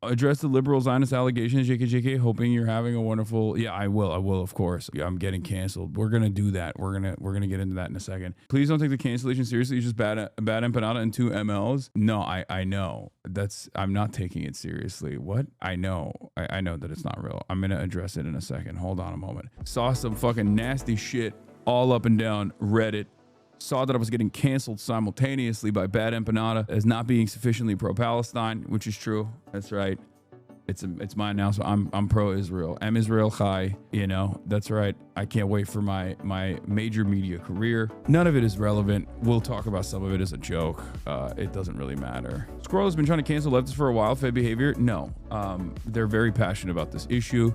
Address the liberal Zionist allegations, JKJK, hoping you're having a wonderful. Yeah, I will, of course. Yeah, I'm getting canceled. We're gonna do that. We're gonna get into that in a second. Please don't take the cancellation seriously. It's just bad empanada and 2 mLs. No, I know. I'm not taking it seriously. What? I know. I know that it's not real. I'm gonna address it in a second. Hold on a moment. Saw some fucking nasty shit all up and down Reddit. Saw that I was getting canceled simultaneously by Bad Empanada as not being sufficiently pro-Palestine, which is true. That's right. It's mine now, so I'm pro-Israel. I'm Israel Chai, you know. That's right. I can't wait for my major media career. None of it is relevant. We'll talk about some of it as a joke. It doesn't really matter. Squirrel has been trying to cancel leftists for a while. Fed behavior? No. They're very passionate about this issue.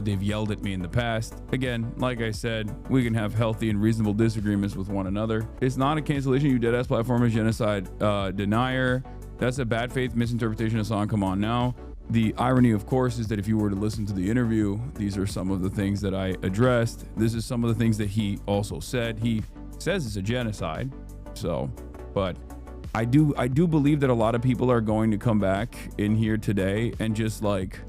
They've yelled at me in the past. Again, like I said, we can have healthy and reasonable disagreements with one another. It's not a cancellation, you deadass platform is genocide denier. That's a bad faith misinterpretation of song. Come on now. The irony, of course, is that if you were to listen to the interview, these are some of the things that I addressed. This is some of the things that he also said. He says it's a genocide. So, but I do believe that a lot of people are going to come back in here today and just like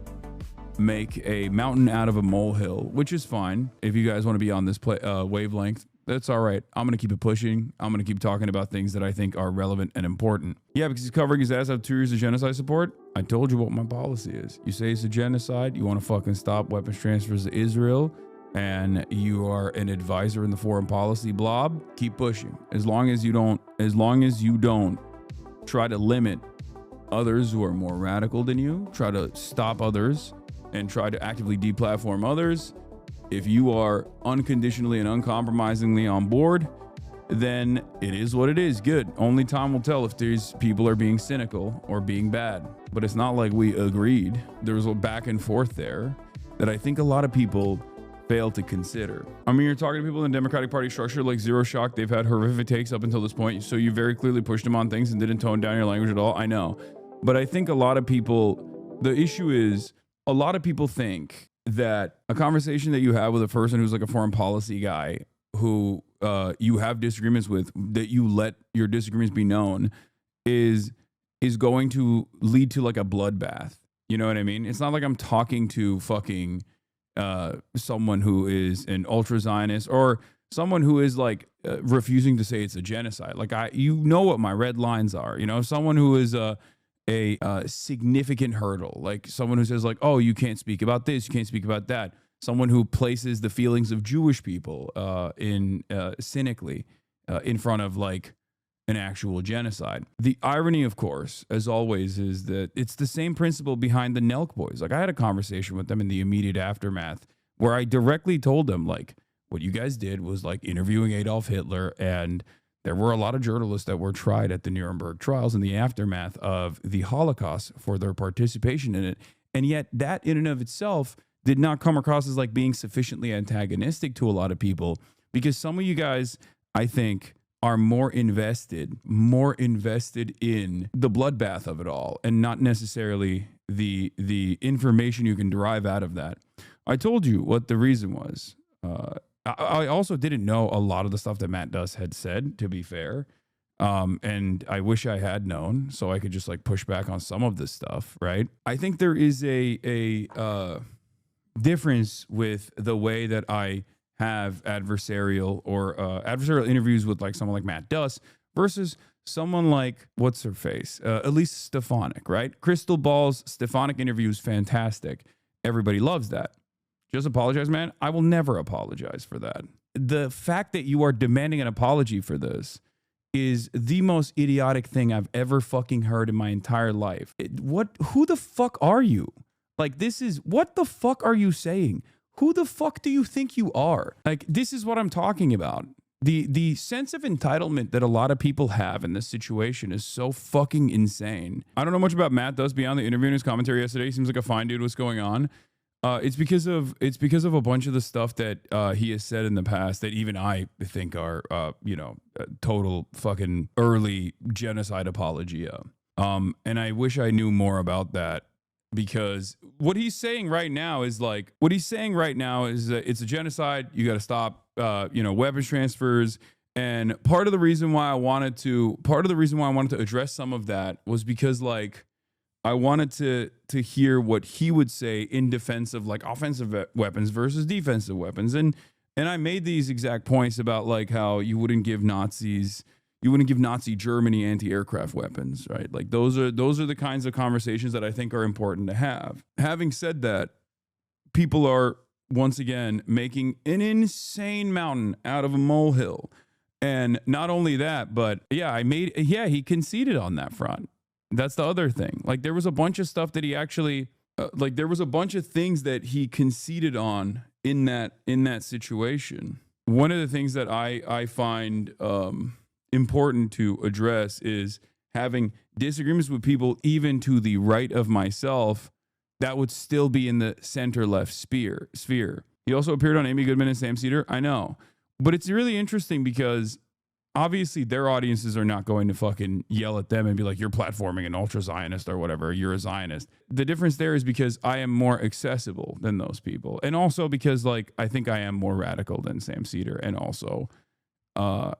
make a mountain out of a molehill, which is fine. If you guys want to be on this wavelength, that's all right. I'm going to keep it pushing. I'm going to keep talking about things that I think are relevant and important. Yeah, because he's covering his ass after 2 years of genocide support. I told you what my policy is. You say it's a genocide. You want to fucking stop weapons transfers to Israel, and you are an advisor in the foreign policy blob. Keep pushing. As long as you don't try to limit others who are more radical than you, try to stop others, and try to actively deplatform others. If you are unconditionally and uncompromisingly on board, then it is what it is. Good. Only time will tell if these people are being cynical or being bad. But it's not like we agreed. There was a back and forth there that I think a lot of people fail to consider. I mean, you're talking to people in the Democratic Party structure like Zero Shock. They've had horrific takes up until this point. So you very clearly pushed them on things and didn't tone down your language at all. I know. But I think a lot of people, the issue is, a lot of people think that a conversation that you have with a person who's like a foreign policy guy who you have disagreements with, that you let your disagreements be known, is going to lead to like a bloodbath. You know what I mean? It's not like I'm talking to fucking someone who is an ultra Zionist or someone who is like refusing to say it's a genocide. Like you know what my red lines are. You know, someone who is a significant hurdle, like someone who says like, oh, you can't speak about this, you can't speak about that. Someone who places the feelings of Jewish people cynically in front of like an actual genocide. The irony, of course, as always, is that it's the same principle behind the Nelk boys. Like I had a conversation with them in the immediate aftermath where I directly told them like, what you guys did was like interviewing Adolf Hitler, and there were a lot of journalists that were tried at the Nuremberg trials in the aftermath of the Holocaust for their participation in it. And yet that in and of itself did not come across as like being sufficiently antagonistic to a lot of people, because some of you guys, I think, are more invested in the bloodbath of it all and not necessarily the information you can derive out of that. I told you what the reason was. I also didn't know a lot of the stuff that Matt Duss had said, to be fair. And I wish I had known so I could just like push back on some of this stuff, right? I think there is a difference with the way that I have adversarial interviews with like someone like Matt Duss versus someone like, what's her face? Elise Stefanik, right? Crystal Ball's Stefanik interview is fantastic. Everybody loves that. Just apologize, man. I will never apologize for that. The fact that you are demanding an apology for this is the most idiotic thing I've ever fucking heard in my entire life. Who the fuck are you? Like, what the fuck are you saying? Who the fuck do you think you are? Like, this is what I'm talking about. The sense of entitlement that a lot of people have in this situation is so fucking insane. I don't know much about Matt Duss beyond the interview and his commentary yesterday. He seems like a fine dude. What's going on? It's because of a bunch of the stuff that he has said in the past that even I think are total fucking early genocide apologia. And I wish I knew more about that, because what he's saying right now is that it's a genocide. You got to stop weapons transfers. And part of the reason why I wanted to address some of that was because like I wanted to hear what he would say in defense of like offensive weapons versus defensive weapons. And I made these exact points about like how you wouldn't give Nazi Germany anti-aircraft weapons, right? Like those are the kinds of conversations that I think are important to have. Having said that, people are once again making an insane mountain out of a molehill. And not only that, but he conceded on that front. That's the other thing. Like there was a bunch of stuff that he actually there was a bunch of things that he conceded on in that situation. One of the things that I find important to address is having disagreements with people even to the right of myself that would still be in the center left sphere. He also appeared on Amy Goodman and Sam Cedar. I know. But it's really interesting because obviously their audiences are not going to fucking yell at them and be like, you're platforming an ultra Zionist or whatever, you're a Zionist. The difference there is because I am more accessible than those people. And also because like I think I am more radical than Sam Cedar and also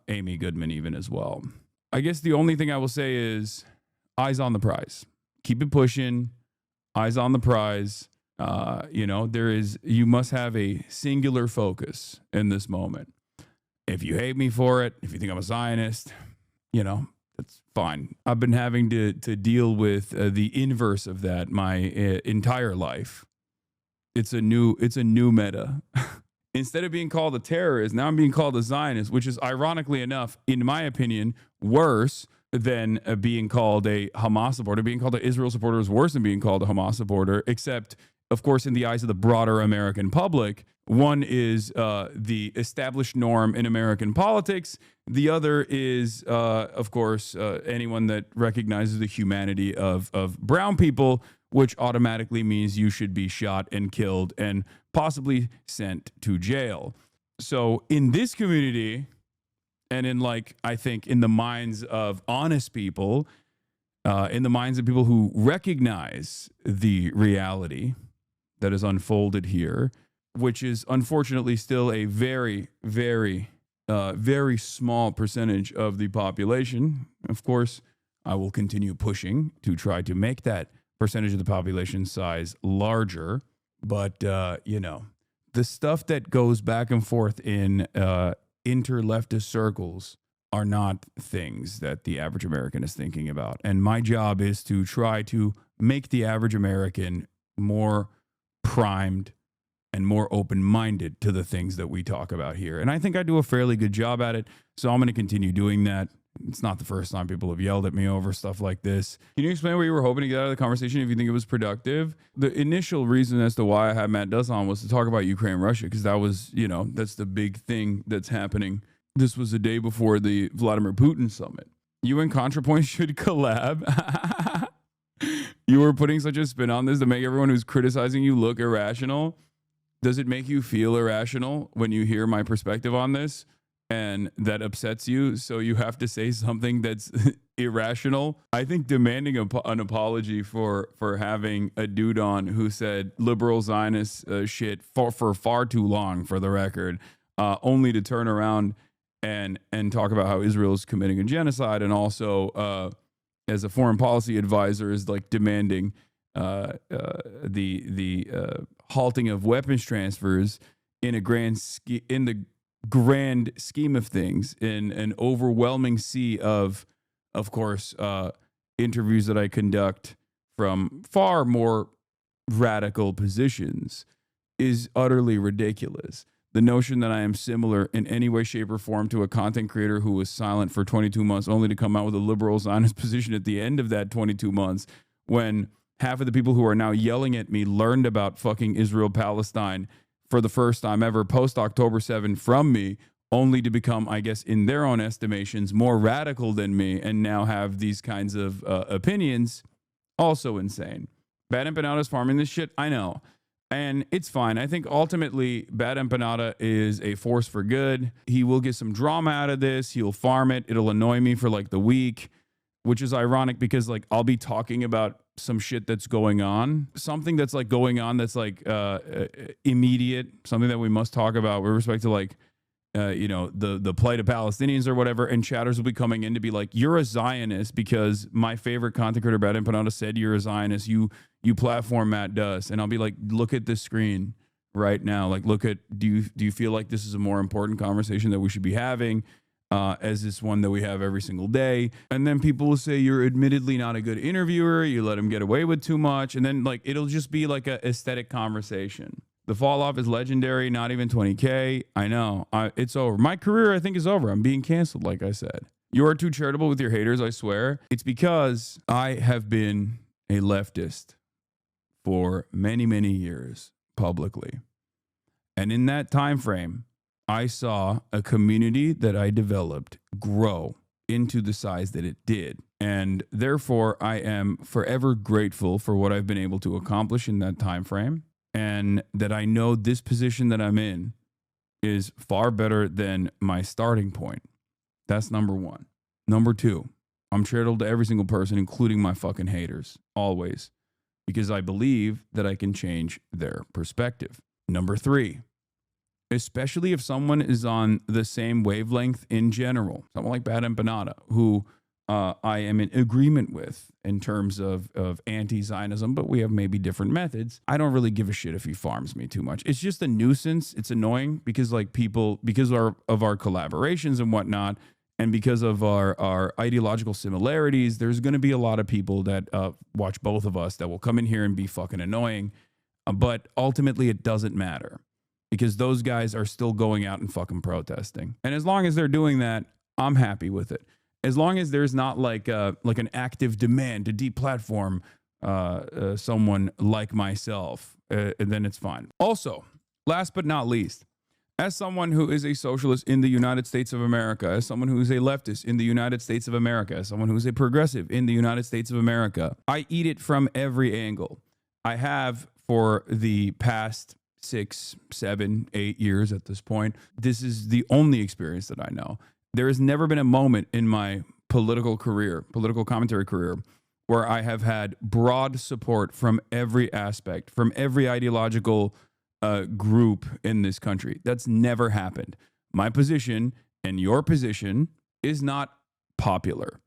Amy Goodman even as well. I guess the only thing I will say is eyes on the prize. Keep it pushing. Eyes on the prize. You must have a singular focus in this moment. If you hate me for it, if you think I'm a Zionist, that's fine. I've been having to deal with the inverse of that my entire life. It's a new meta. Instead of being called a terrorist, now I'm being called a Zionist, which is ironically enough, in my opinion, worse than being called a Hamas supporter. Being called an Israel supporter is worse than being called a Hamas supporter, except, of course, in the eyes of the broader American public. One is the established norm in American politics. The other is, of course, anyone that recognizes the humanity of brown people, which automatically means you should be shot and killed and possibly sent to jail. So in this community, and in I think in the minds of honest people, in the minds of people who recognize the reality that is unfolded here, which is unfortunately still a very, very, very small percentage of the population. Of course, I will continue pushing to try to make that percentage of the population size larger. But, the stuff that goes back and forth in inter-leftist circles are not things that the average American is thinking about. And my job is to try to make the average American more primed and more open-minded to the things that we talk about here. And I think I do a fairly good job at it, so I'm going to continue doing that. It's not the first time people have yelled at me over stuff like this. Can you explain what you were hoping to get out of the conversation if you think it was productive? The initial reason as to why I had Matt Duss on was to talk about Ukraine and Russia, because that was, that's the big thing that's happening. This was the day before the Vladimir Putin summit. You and ContraPoint should collab. You were putting such a spin on this to make everyone who's criticizing you look irrational. Does it make you feel irrational when you hear my perspective on this and that upsets you? So you have to say something that's irrational. I think demanding an apology for having a dude on who said liberal Zionist shit for far too long, for the record, only to turn around and talk about how Israel is committing a genocide, and also as a foreign policy advisor is demanding the halting of weapons transfers in the grand scheme of things, in an overwhelming sea of course, interviews that I conduct from far more radical positions, is utterly ridiculous. The notion that I am similar in any way, shape, or form to a content creator who was silent for 22 months only to come out with a liberal Zionist position at the end of that 22 months, when half of the people who are now yelling at me learned about fucking Israel-Palestine for the first time ever post-October 7 from me, only to become, I guess, in their own estimations, more radical than me, and now have these kinds of opinions. Also insane. BADEMPANADA is farming this shit. I know. And it's fine. I think ultimately BADEMPANADA is a force for good. He will get some drama out of this. He'll farm it. It'll annoy me for the week, which is ironic because I'll be talking about some shit that's going on, something that's going on that's immediate, something that we must talk about with respect to the plight of Palestinians or whatever, and chatters will be coming in to be like, you're a Zionist because my favorite content creator, BADEMPANADA, said you're a Zionist. You platform Matt Duss. And I'll be like, look at this screen right now. Like, do you feel like this is a more important conversation that we should be having as this one that we have every single day? And then people will say, you're admittedly not a good interviewer. You let him get away with too much. And then like, it'll just be like a aesthetic conversation. The fall off is legendary. Not even 20K. I know. It's over. My career, I think, is over. I'm being canceled, like I said. You are too charitable with your haters, I swear. It's because I have been a leftist for many, many years publicly. And in that time frame, I saw a community that I developed grow into the size that it did. And therefore, I am forever grateful for what I've been able to accomplish in that time frame. And that I know this position that I'm in is far better than my starting point. That's number one. Number two, I'm charitable to every single person, including my fucking haters, always, because I believe that I can change their perspective. Number three, especially if someone is on the same wavelength in general, someone like BADEMPANADA, who I am in agreement with in terms of anti-Zionism, but we have maybe different methods. I don't really give a shit if he farms me too much. It's just a nuisance. It's annoying because like people, because of our collaborations and whatnot, and because of our ideological similarities, there's going to be a lot of people that watch both of us that will come in here and be fucking annoying. But ultimately, it doesn't matter because those guys are still going out and fucking protesting. And as long as they're doing that, I'm happy with it. As long as there's not like an active demand to deplatform someone like myself, then it's fine. Also, last but not least, as someone who is a socialist in the United States of America, as someone who is a leftist in the United States of America, as someone who is a progressive in the United States of America, I eat it from every angle. I have for the past 6, 7, 8 years at this point. This is the only experience that I know. There has never been a moment in my political commentary career, where I have had broad support from every aspect, from every ideological group in this country. That's never happened. My position and your position is not popular.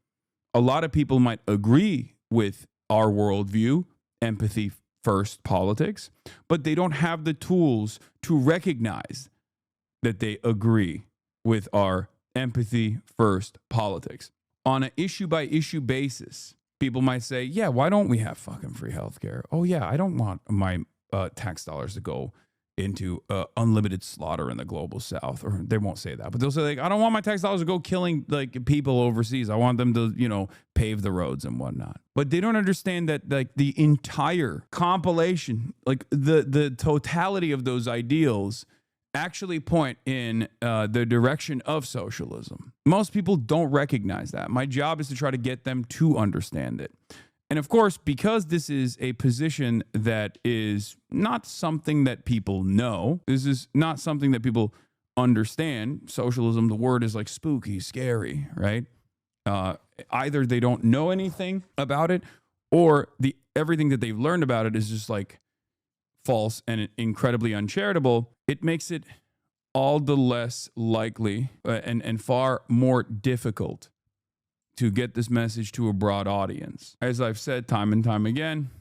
A lot of people might agree with our worldview, empathy first politics, but they don't have the tools to recognize that they agree with our empathy first politics. On an issue by issue basis, people might say, yeah, why don't we have fucking free healthcare? Oh yeah, I don't want my tax dollars to go into unlimited slaughter in the global south. Or they won't say that, but they'll say like, I don't want my tax dollars to go killing like people overseas. I want them to, pave the roads and whatnot. But they don't understand that like the entire compilation, like the totality of those ideals actually point in the direction of socialism. Most people don't recognize that. My job is to try to get them to understand it. And of course, because this is a position that is not something that people know, this is not something that people understand. Socialism, the word is like spooky, scary, right? Either they don't know anything about it, or everything that they've learned about it is just like false and incredibly uncharitable. It makes it all the less likely and far more difficult to get this message to a broad audience. As I've said time and time again,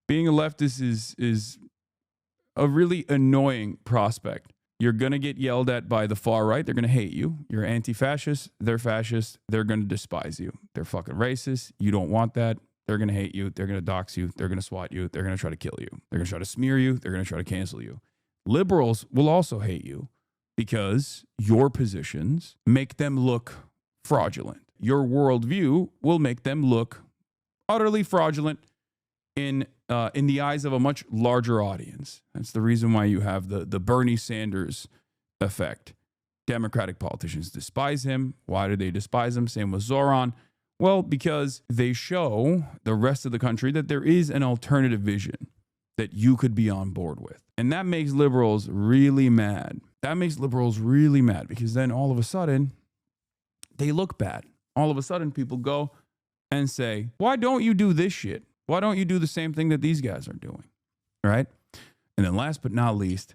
being a leftist is a really annoying prospect. You're going to get yelled at by the far right. They're going to hate you. You're anti-fascist. They're fascist. They're going to despise you. They're fucking racist. You don't want that. They're going to hate you. They're going to dox you. They're going to swat you. They're going to try to kill you. They're going to try to smear you. They're going to try to cancel you. Liberals will also hate you because your positions make them look fraudulent. Your worldview will make them look utterly fraudulent in the eyes of a much larger audience. That's the reason why you have the Bernie Sanders effect. Democratic politicians despise him. Why do they despise him? Same with Zoran. Well, because they show the rest of the country that there is an alternative vision that you could be on board with. And that makes liberals really mad. That makes liberals really mad because then all of a sudden, they look bad. All of a sudden, people go and say, why don't you do this shit? Why don't you do the same thing that these guys are doing? Right? And then last but not least,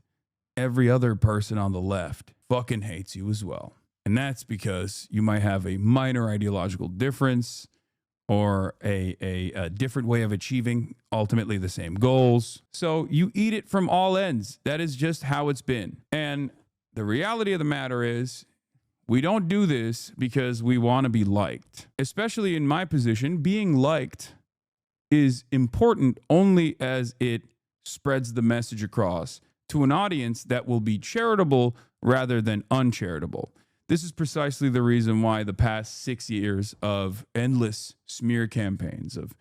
every other person on the left fucking hates you as well. And that's because you might have a minor ideological difference or a different way of achieving ultimately the same goals. So you eat it from all ends. That is just how it's been. And the reality of the matter is, we don't do this because we want to be liked. Especially in my position, being liked is important only as it spreads the message across to an audience that will be charitable rather than uncharitable. This is precisely the reason why the past 6 years of endless smear campaigns of,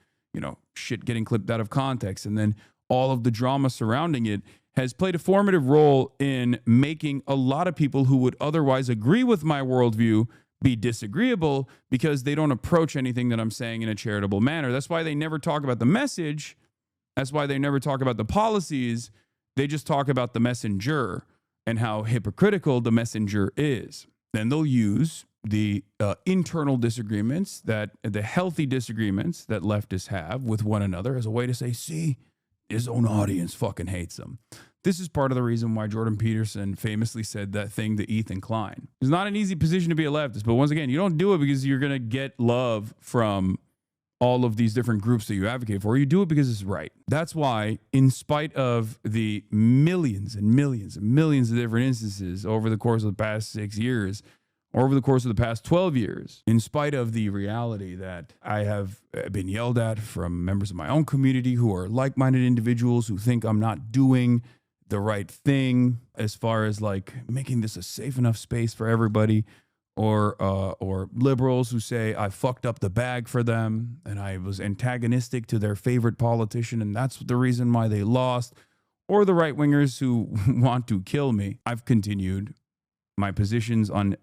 shit getting clipped out of context and then all of the drama surrounding it has played a formative role in making a lot of people who would otherwise agree with my worldview be disagreeable because they don't approach anything that I'm saying in a charitable manner. That's why they never talk about the message. That's why they never talk about the policies. They just talk about the messenger and how hypocritical the messenger is. Then they'll use the internal disagreements, the healthy disagreements that leftists have with one another as a way to say, see, his own audience fucking hates him. This is part of the reason why Jordan Peterson famously said that thing to Ethan Klein. It's not an easy position to be a leftist, but once again, you don't do it because you're going to get love from all of these different groups that you advocate for. You do it because it's right. That's why, in spite of the millions and millions and millions of different instances over the course of the past 6 years, or over the course of the past 12 years, in spite of the reality that I have been yelled at from members of my own community who are like-minded individuals who think I'm not doing the right thing as far as like making this a safe enough space for everybody, or liberals who say I fucked up the bag for them and I was antagonistic to their favorite politician and that's the reason why they lost, or the right-wingers who want to kill me. I've continued. My positions on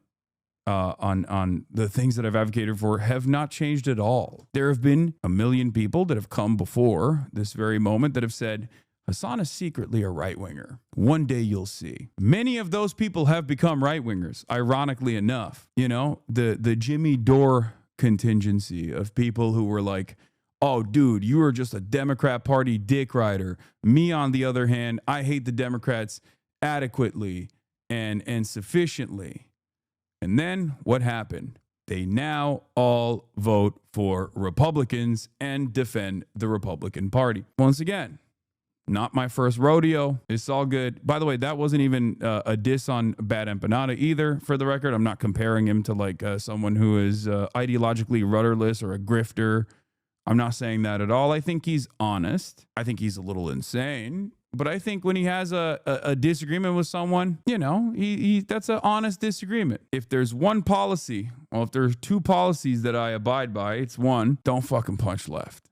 the things that I've advocated for have not changed at all. There have been a million people that have come before this very moment that have said, Hasan is secretly a right-winger. One day you'll see. Many of those people have become right-wingers, ironically enough. The Jimmy Dore contingency of people who were like, oh, dude, you are just a Democrat Party dick rider. Me, on the other hand, I hate the Democrats adequately and sufficiently. And then what happened? They now all vote for Republicans and defend the Republican Party. Once again, not my first rodeo. It's all good. By the way, that wasn't even a diss on BADEMPANADA either, for the record. I'm not comparing him to like someone who is ideologically rudderless or a grifter. I'm not saying that at all. I think he's honest. I think he's a little insane. But I think when he has a disagreement with someone, that's an honest disagreement. If there's one policy, well, if there's two policies that I abide by, it's one, don't fucking punch left.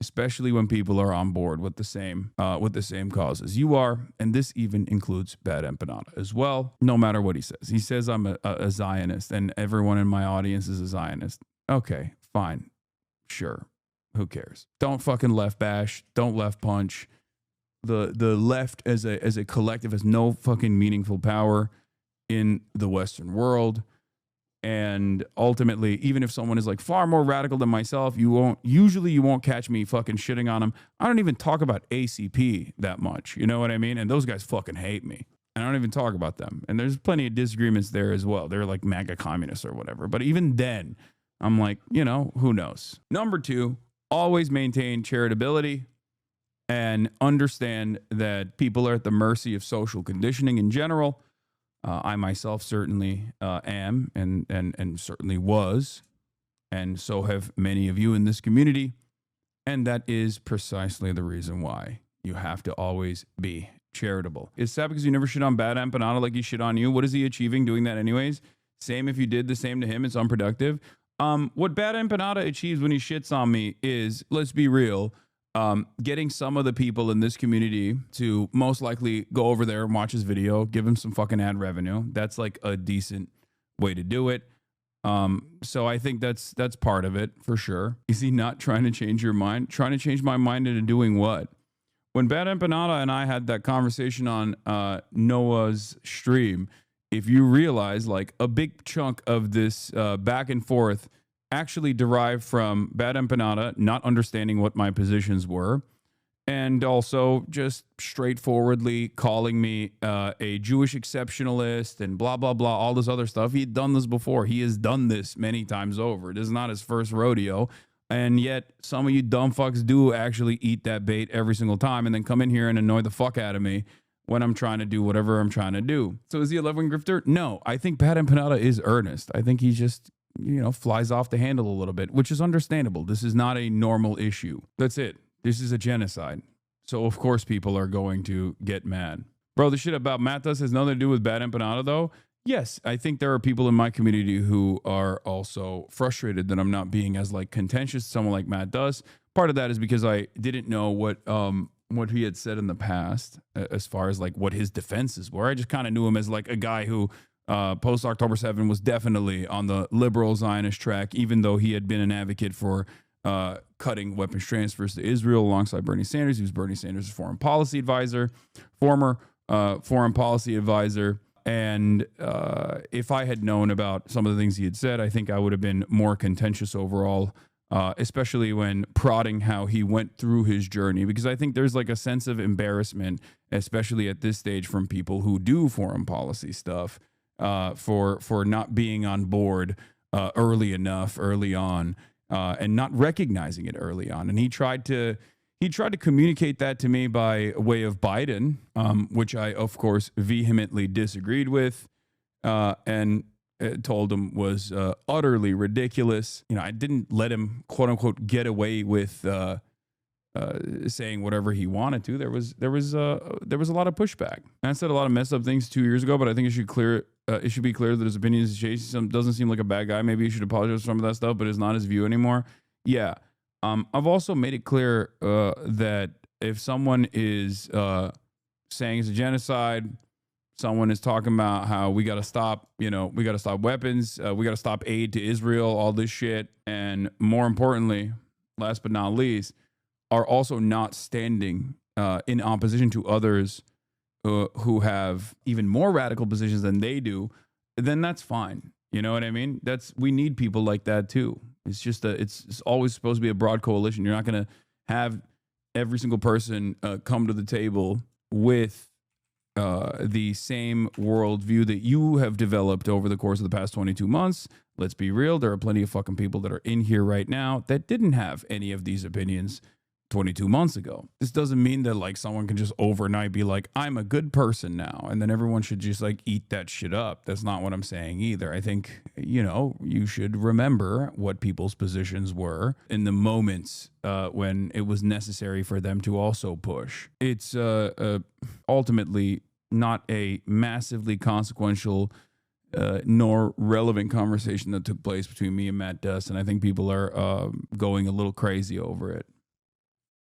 Especially when people are on board with the same causes you are, and this even includes BADEMPANADA as well. No matter what he says, he says I'm a Zionist, and everyone in my audience is a Zionist. Okay, fine, sure, who cares? Don't fucking left bash. Don't left punch. The left as a collective has no fucking meaningful power in the Western world. And ultimately, even if someone is like far more radical than myself, you won't catch me fucking shitting on them. I don't even talk about ACP that much. You know what I mean? And those guys fucking hate me. I don't even talk about them. And there's plenty of disagreements there as well. They're like MAGA communists or whatever. But even then, I'm like, who knows? Number 2, always maintain charitability and understand that people are at the mercy of social conditioning in general. I myself certainly am and certainly was, and so have many of you in this community. And that is precisely the reason why you have to always be charitable. Is that because you never shit on BADEMPANADA like he shit on you? What is he achieving doing that anyways? Same if you did the same to him, it's unproductive. What BADEMPANADA achieves when he shits on me is, let's be real, getting some of the people in this community to most likely go over there and watch his video, give him some fucking ad revenue. That's like a decent way to do it. So I think that's part of it for sure. Is he not trying to change your mind? Trying to change my mind into doing what? When BADEMPANADA and I had that conversation on Noah's stream, if you realize like a big chunk of this back and forth actually derived from BADEMPANADA not understanding what my positions were and also just straightforwardly calling me a Jewish exceptionalist and blah, blah, blah, all this other stuff. He had done this before. He has done this many times over. It is not his first rodeo. And yet some of you dumb fucks do actually eat that bait every single time and then come in here and annoy the fuck out of me when I'm trying to do whatever I'm trying to do. So is he a left-wing grifter? No, I think BADEMPANADA is earnest. I think he just, flies off the handle a little bit, which is understandable. This is not a normal issue. That's it. This is a genocide. So of course people are going to get mad. Bro, the shit about Matt Duss has nothing to do with BADEMPANADA though. Yes, I think there are people in my community who are also frustrated that I'm not being as contentious as someone like Matt Duss. Part of that is because I didn't know what he had said in the past as far as what his defenses were. I just kind of knew him as a guy who post October 7 was definitely on the liberal Zionist track, even though he had been an advocate for cutting weapons transfers to Israel alongside Bernie Sanders. He was Bernie Sanders' former foreign policy advisor. And if I had known about some of the things he had said, I think I would have been more contentious overall, especially when prodding how he went through his journey, because I think there's a sense of embarrassment, especially at this stage, from people who do foreign policy stuff for not being on board early on, and not recognizing it early on. And he tried to communicate that to me by way of Biden, which I, of course, vehemently disagreed with, and told him was utterly ridiculous. I didn't let him, quote unquote, get away with saying whatever he wanted to. There was a lot of pushback. And I said a lot of messed up things 2 years ago, but I think it should be clear that his opinion is changed. Doesn't seem like a bad guy. Maybe he should apologize for some of that stuff, but it's not his view anymore. Yeah. I've also made it clear that if someone is saying it's a genocide, someone is talking about how we got to stop weapons, we got to stop aid to Israel, all this shit, and more importantly, last but not least, are also not standing in opposition to others who have even more radical positions than they do, then that's fine. You know what I mean? We need people like that too. It's just it's always supposed to be a broad coalition. You're not going to have every single person come to the table with the same worldview that you have developed over the course of the past 22 months. Let's be real. There are plenty of fucking people that are in here right now that didn't have any of these opinions 22 months ago. This doesn't mean that someone can just overnight be like, I'm a good person now, and then everyone should just eat that shit up. That's not what I'm saying either. I think, you should remember what people's positions were in the moments when it was necessary for them to also push. It's ultimately not a massively consequential nor relevant conversation that took place between me and Matt Duss, and I think people are going a little crazy over it.